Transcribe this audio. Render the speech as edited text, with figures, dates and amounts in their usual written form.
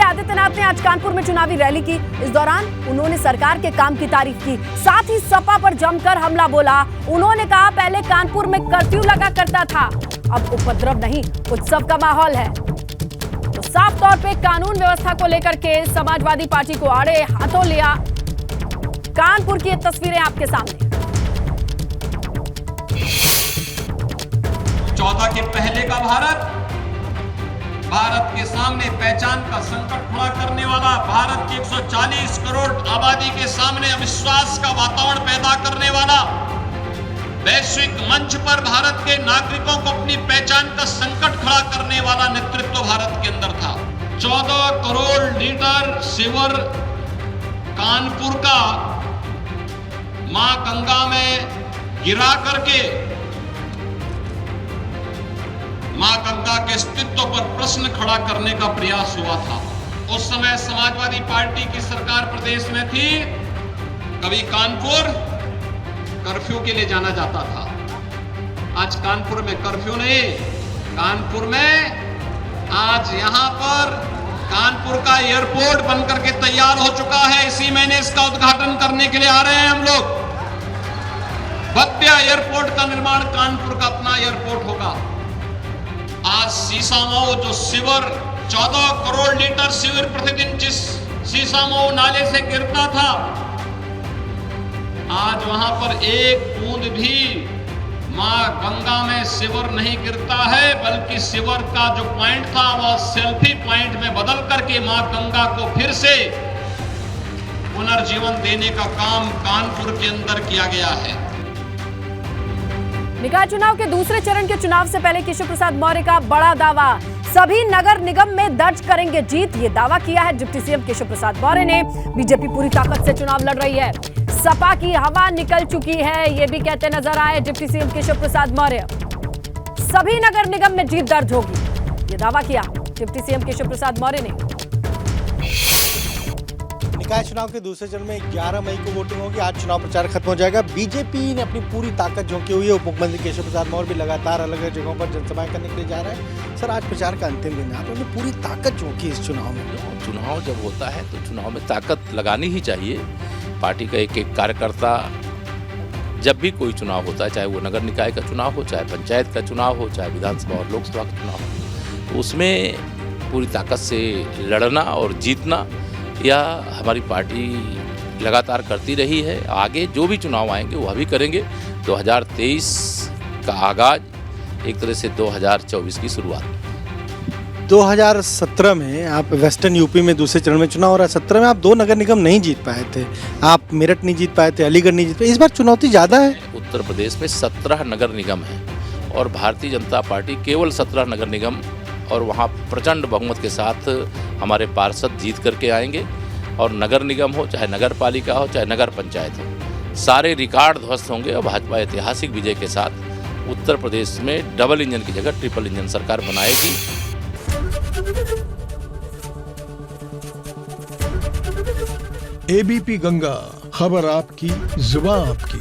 आदित्यनाथ ने आज कानपुर में चुनावी रैली की। इस दौरान उन्होंने सरकार के काम की तारीफ की, साथ ही सपा पर जमकर हमला बोला। उन्होंने कहा, पहले कानपुर में कर्फ्यू लगा करता था, अब उपद्रव नहीं, उत्सव का माहौल है। तो साफ तौर पे कानून व्यवस्था को लेकर के समाजवादी पार्टी को आड़े हाथों लिया। कानपुर की ये तस्वीरें आपके सामने। 14 के पहले का भारत के सामने पहचान का संकट खड़ा करने वाला, भारत की 140 करोड़ आबादी के सामने अविश्वास का वातावरण पैदा करने वाला, वैश्विक मंच पर भारत के नागरिकों को अपनी पहचान का संकट खड़ा करने वाला नेतृत्व भारत के अंदर था। 14 करोड़ लीटर सीवर कानपुर का मां गंगा में गिरा करके मां गंगा के अस्तित्व पर प्रश्न खड़ा करने का प्रयास हुआ था। उस समय समाजवादी पार्टी की सरकार प्रदेश में थी। कभी कानपुर कर्फ्यू के लिए जाना जाता था, आज कानपुर में कर्फ्यू नहीं, कानपुर में आज यहां पर कानपुर का एयरपोर्ट बनकर के तैयार हो चुका है। इसी महीने इसका उद्घाटन करने के लिए आ रहे हैं हम लोग। भव्य एयरपोर्ट का निर्माण, कानपुर का अपना एयरपोर्ट होगा। आज सीसामऊ जो सीवर 14 करोड़ लीटर सीवर प्रतिदिन जिस सीसामऊ नाले से गिरता था, आज वहां पर एक बूंद भी मां गंगा में सीवर नहीं गिरता है, बल्कि सीवर का जो पॉइंट था वह सेल्फी पॉइंट में बदल करके मां गंगा को फिर से पुनर्जीवन देने का काम कानपुर के अंदर किया गया है। निकाय चुनाव के दूसरे चरण के चुनाव से पहले केशव प्रसाद मौर्य का बड़ा दावा, सभी नगर निगम में दर्ज करेंगे जीत। ये दावा किया है डिप्टी सीएम केशव प्रसाद मौर्य ने। बीजेपी पूरी ताकत से चुनाव लड़ रही है, सपा की हवा निकल चुकी है, ये भी कहते नजर आए डिप्टी सीएम केशव प्रसाद मौर्य। सभी नगर निगम में जीत दर्ज होगी, ये दावा किया डिप्टी सीएम केशव प्रसाद मौर्य ने। निकाय चुनाव के दूसरे चरण में 11 मई को वोटिंग होगी। आज चुनाव प्रचार खत्म हो जाएगा। बीजेपी ने अपनी पूरी ताकत झोंकी हुई है। उप मुख्यमंत्री केशव प्रसाद मौर्य भी लगातार अलग अलग जगहों पर जनसभाएं करने के लिए जा रहे हैं। सर, आज प्रचार का अंतिम दिन है, आपने पूरी ताकत झोंकी इस चुनाव में। चुनाव जब होता है तो चुनाव में ताकत लगानी ही चाहिए। पार्टी का एक एक कार्यकर्ता, जब भी कोई चुनाव होता है, चाहे वो नगर निकाय का चुनाव हो, चाहे पंचायत का चुनाव हो, चाहे विधानसभा और लोकसभा का चुनाव हो, तो उसमें पूरी ताकत से लड़ना और जीतना या हमारी पार्टी लगातार करती रही है। आगे जो भी चुनाव आएंगे वो अभी करेंगे। 2023 का आगाज एक तरह से 2024 की शुरुआत। 2017 में आप वेस्टर्न यूपी में दूसरे चरण में चुनाव हो रहा है। 17 में आप 2 नगर निगम नहीं जीत पाए थे, आप मेरठ नहीं जीत पाए थे, अलीगढ़ नहीं जीत पाए। इस बार चुनौती ज़्यादा है। उत्तर प्रदेश में 17 नगर निगम हैं और भारतीय जनता पार्टी केवल 17 नगर निगम और वहाँ प्रचंड बहुमत के साथ हमारे पार्षद जीत करके आएंगे। और नगर निगम हो, चाहे नगर पालिका हो, चाहे नगर पंचायत हो, सारे रिकॉर्ड ध्वस्त होंगे और भाजपा ऐतिहासिक विजय के साथ उत्तर प्रदेश में डबल इंजन की जगह ट्रिपल इंजन सरकार बनाएगी। एबीपी गंगा, खबर आपकी, जुबान आपकी।